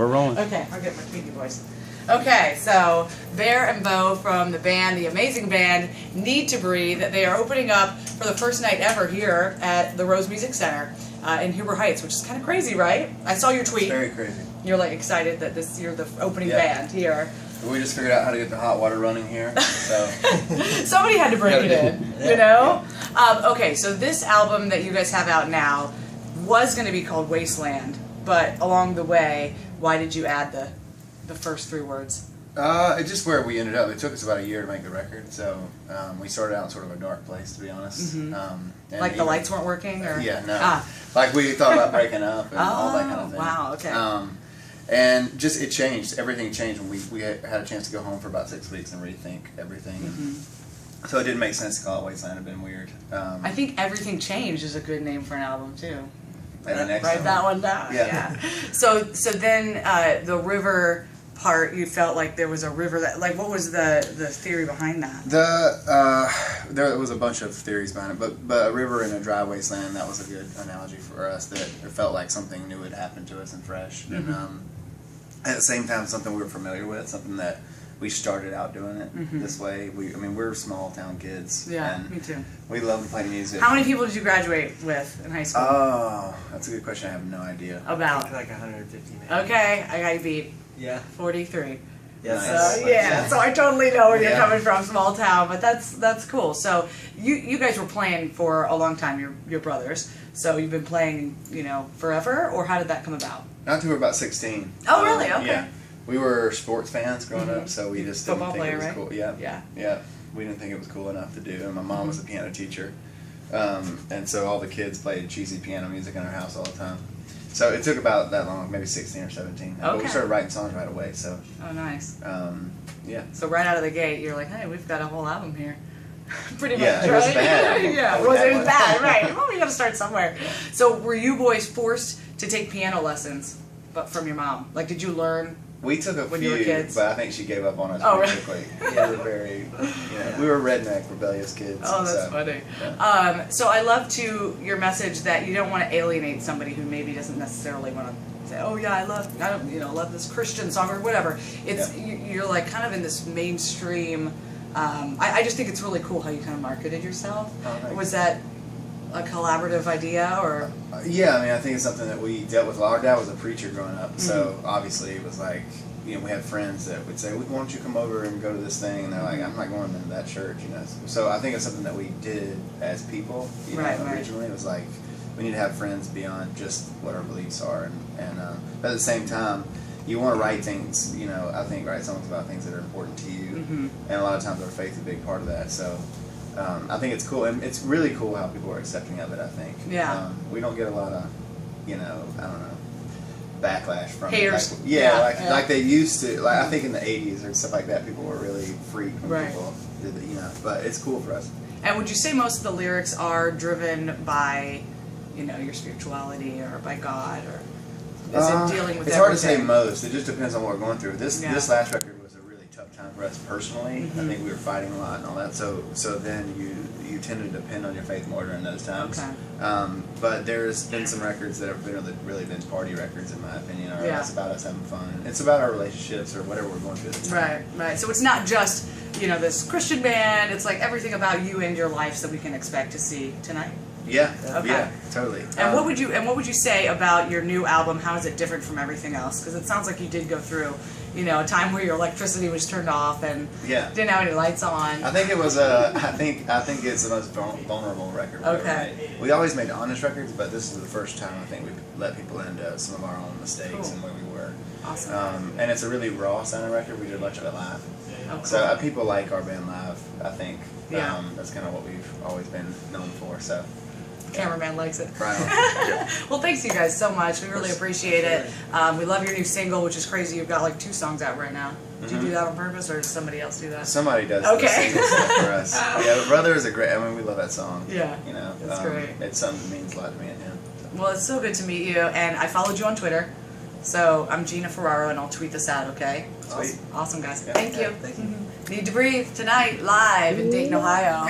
We're rolling. Okay, I'll get my Kinky voice. Okay, so Bear and Bo from the amazing band Needtobreathe, they are opening up for the first night ever here at the Rose Music Center in Huber Heights, which is kind of crazy, right? I saw your tweet. It's very crazy. You're like excited that you're the opening band here. We just figured out how to get the hot water running here, so somebody had to break it in, you know? Okay, so this album that you guys have out now was going to be called Wasteland, but along the way, why did you add the first 3 words? It's just where we ended up. It took us about a year to make the record, so we started out in sort of a dark place, to be honest. Mm-hmm. Like the lights weren't working, or yeah, no, like we thought about breaking up and all that kind of thing. Wow, okay. And just it changed. Everything changed when we had a chance to go home for about 6 weeks and rethink everything. Mm-hmm. So it didn't make sense to call it Wasteland. It'd been weird. I think Everything Changed is a good name for an album too. Write that one down. Yeah. So then the river part, you felt like there was a river that, like, what was the theory behind that? There was a bunch of theories behind it, but a river in a dry wasteland, that was a good analogy for us. That it felt like something new had happened to us and fresh, and at the same time something we were familiar with, something that we started out doing it this way. We're small town kids. Yeah, and me too. We love to play music. How many people did you graduate with in high school? Oh, that's a good question. I have no idea. About? I think like 150 maybe. Okay, I got you beat. Yeah. 43. Yeah. Nice. So I totally know where you're coming from, small town, but that's cool. So you guys were playing for a long time, your brothers. So you've been playing, forever, or how did that come about? Not until we were about 16. Oh, really? Okay. Yeah. We were sports fans growing up, so we just didn't Football think player, it was right? cool. Yeah. We didn't think it was cool enough to do. And my mom was a piano teacher, and so all the kids played cheesy piano music in our house all the time. So it took about that long, maybe 16 or 17. Okay. But we started writing songs right away. So. Oh, nice. Yeah. So right out of the gate, you're like, hey, we've got a whole album here. Pretty much, Yeah, right? it was bad. Yeah, it was bad, right? Well, we got to start somewhere. So were you boys forced to take piano lessons, but from your mom? Like, did you learn? We took a when few, you were kids? but I think she gave up on us Oh, pretty really? quickly. Yeah, we were redneck, rebellious kids. Oh, that's funny. Yeah. So I love your message that you don't want to alienate somebody who maybe doesn't necessarily want to say, oh yeah, I love this Christian song or whatever. It's you're like kind of in this mainstream. I just think it's really cool how you kind of marketed yourself. Oh, was that a collaborative idea, or? Yeah, I think it's something that we dealt with. Our dad was a preacher growing up, so obviously it was like, we had friends that would say, why don't you come over and go to this thing? And they're like, I'm not going to that church, So I think it's something that we did as people, originally. It was like, we need to have friends beyond just what our beliefs are. But at the same time, you want to write things, I think write songs about things that are important to you. And a lot of times our faith is a big part of that. So I think it's cool, and it's really cool how people are accepting of it, I think. Yeah. We don't get a lot of, I don't know, backlash from haters. It. Like they used to. Like I think in the 80s or stuff like that, people were really freaked when people did it, but it's cool for us. And would you say most of the lyrics are driven by, your spirituality or by God, or is it dealing with It's hard to say most. It just depends on what we're going through. This last record was a really tough time for us personally. I think we were fighting a lot and all that. So then you tend to depend on your faith more during those times. Okay. But there's been some records that have really been party records, in my opinion. Or it's about us having fun. It's about our relationships or whatever we're going through at the time. Right. So it's not just this Christian band. It's like everything about you and your life that we can expect to see tonight. Yeah. Okay. Yeah. Totally. And what would you say about your new album? How is it different from everything else? Because it sounds like you did go through, a time where your electricity was turned off and didn't have any lights on. I think it was I think it's the most vulnerable record. Okay. We always made honest records, but this is the first time I think we let people into some of our own mistakes and where we were. Awesome. And it's a really raw sounding record. We did a bunch of it live. Oh, cool. So people like our band live, I think. Yeah. That's kind of what we've always been known for. So. Cameraman likes it. Right on. Well, thanks you guys so much. We really appreciate it. We love your new single, which is crazy. You've got like 2 songs out right now. Did you do that on purpose, or does somebody else do that? Somebody does. Okay. The single stuff for us. Yeah, Brother is a great. We love that song. Yeah. It's great. It's something that means a lot to me and him. Well, it's so good to meet you, and I followed you on Twitter. So I'm Gina Ferraro, and I'll tweet this out. Okay. Sweet. Awesome guys. Yeah. Thank you. Thank you. Need to Breathe tonight, live in Dayton, Ohio.